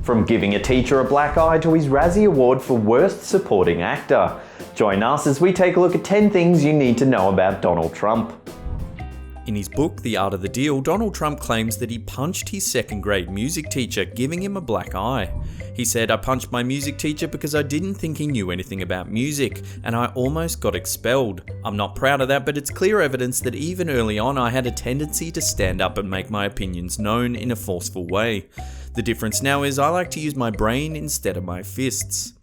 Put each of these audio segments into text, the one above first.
from giving a teacher a black eye to his Razzie Award for Worst Supporting Actor. Join us as we take a look at 10 things you need to know about Donald Trump. In his book, The Art of the Deal, Donald Trump claims that he punched his second-grade music teacher, giving him a black eye. He said, "I punched my music teacher because I didn't think he knew anything about music, and I almost got expelled. I'm not proud of that, but it's clear evidence that even early on I had a tendency to stand up and make my opinions known in a forceful way. The difference now is I like to use my brain instead of my fists."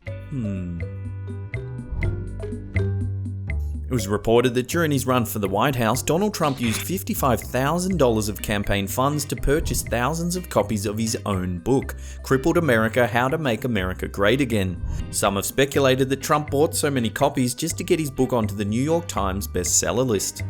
It was reported that during his run for the White House, Donald Trump used $55,000 of campaign funds to purchase thousands of copies of his own book, Crippled America: How to Make America Great Again. Some have speculated that Trump bought so many copies just to get his book onto the New York Times bestseller list.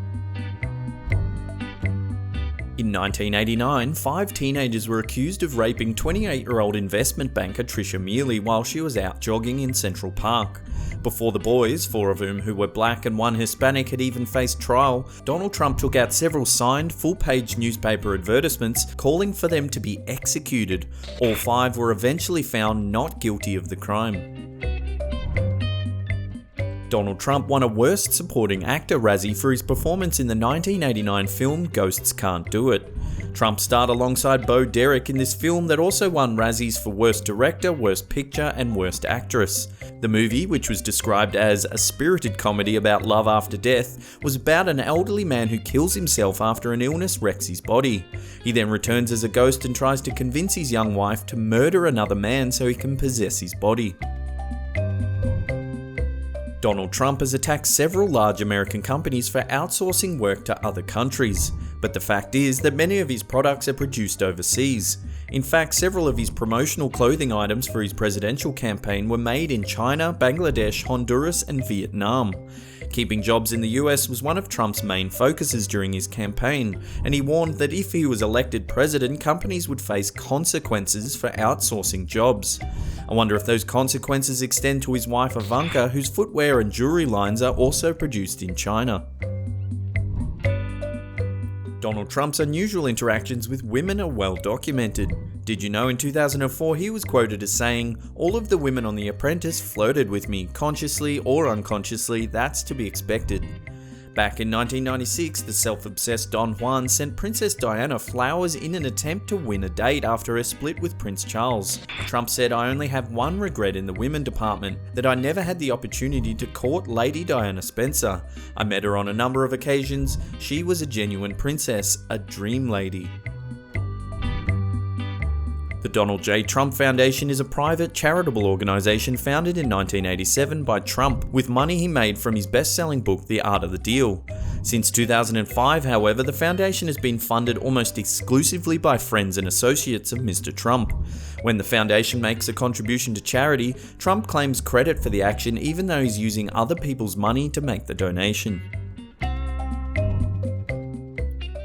In 1989, 5 teenagers were accused of raping 28-year-old investment banker Tricia Mealy while she was out jogging in Central Park. Before the boys, 4 of whom who were black and 1 Hispanic, had even faced trial, Donald Trump took out several signed, full-page newspaper advertisements calling for them to be executed. All 5 were eventually found not guilty of the crime. Donald Trump won a Worst Supporting Actor Razzie for his performance in the 1989 film Ghosts Can't Do It. Trump starred alongside Bo Derek in this film that also won Razzies for Worst Director, Worst Picture and Worst Actress. The movie, which was described as a spirited comedy about love after death, was about an elderly man who kills himself after an illness wrecks his body. He then returns as a ghost and tries to convince his young wife to murder another man so he can possess his body. Donald Trump has attacked several large American companies for outsourcing work to other countries, but the fact is that many of his products are produced overseas. In fact, several of his promotional clothing items for his presidential campaign were made in China, Bangladesh, Honduras, and Vietnam. Keeping jobs in the US was one of Trump's main focuses during his campaign, and he warned that if he was elected president, companies would face consequences for outsourcing jobs. I wonder if those consequences extend to his wife Ivanka, whose footwear and jewelry lines are also produced in China. Donald Trump's unusual interactions with women are well documented. Did you know in 2004 he was quoted as saying, "All of the women on The Apprentice flirted with me, consciously or unconsciously, that's to be expected." Back in 1996, the self-obsessed Don Juan sent Princess Diana flowers in an attempt to win a date after her split with Prince Charles. Trump said, "I only have one regret in the women department, that I never had the opportunity to court Lady Diana Spencer. I met her on a number of occasions. She was a genuine princess, a dream lady." The Donald J. Trump Foundation is a private charitable organization founded in 1987 by Trump with money he made from his best-selling book, The Art of the Deal. Since 2005, however, the foundation has been funded almost exclusively by friends and associates of Mr. Trump. When the foundation makes a contribution to charity, Trump claims credit for the action even though he's using other people's money to make the donation.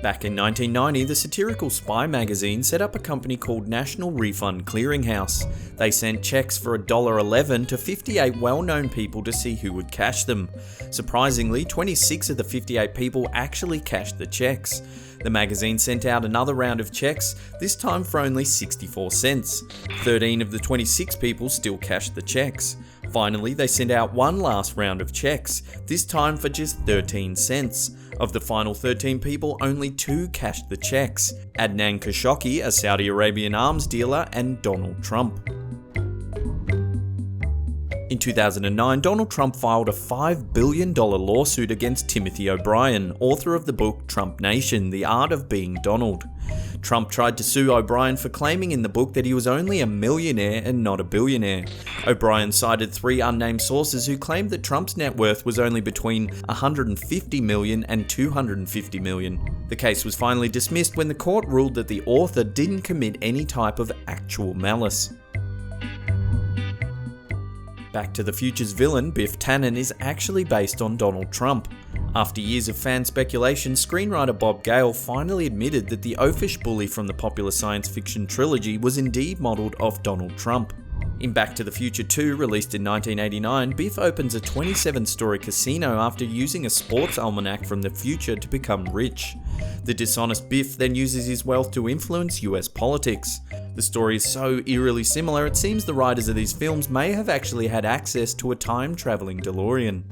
Back in 1990, the satirical spy magazine set up a company called National Refund Clearinghouse. They sent checks for $1.11 to 58 well-known people to see who would cash them. Surprisingly, 26 of the 58 people actually cashed the checks. The magazine sent out another round of checks, this time for only 64 cents. 13 of the 26 people still cashed the checks. Finally, they sent out one last round of checks, this time for just 13 cents. Of the final 13 people, only 2 cashed the checks: Adnan Khashoggi, a Saudi Arabian arms dealer, and Donald Trump. In 2009, Donald Trump filed a $5 billion lawsuit against Timothy O'Brien, author of the book Trump Nation: The Art of Being Donald. Trump tried to sue O'Brien for claiming in the book that he was only a millionaire and not a billionaire. O'Brien cited 3 unnamed sources who claimed that Trump's net worth was only between $150 million and $250 million. The case was finally dismissed when the court ruled that the author didn't commit any type of actual malice. Back to the Future's villain, Biff Tannen, is actually based on Donald Trump. After years of fan speculation, screenwriter Bob Gale finally admitted that the oafish bully from the popular science fiction trilogy was indeed modelled off Donald Trump. In Back to the Future 2, released in 1989, Biff opens a 27-story casino after using a sports almanac from the future to become rich. The dishonest Biff then uses his wealth to influence US politics. The story is so eerily similar, it seems the writers of these films may have actually had access to a time-travelling DeLorean.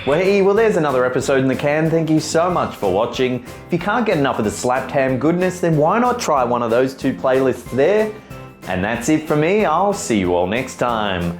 Well, there's another episode in the can. Thank you so much for watching. If you can't get enough of the slapped ham goodness, then why not try one of those two playlists there? And that's it for me. I'll see you all next time.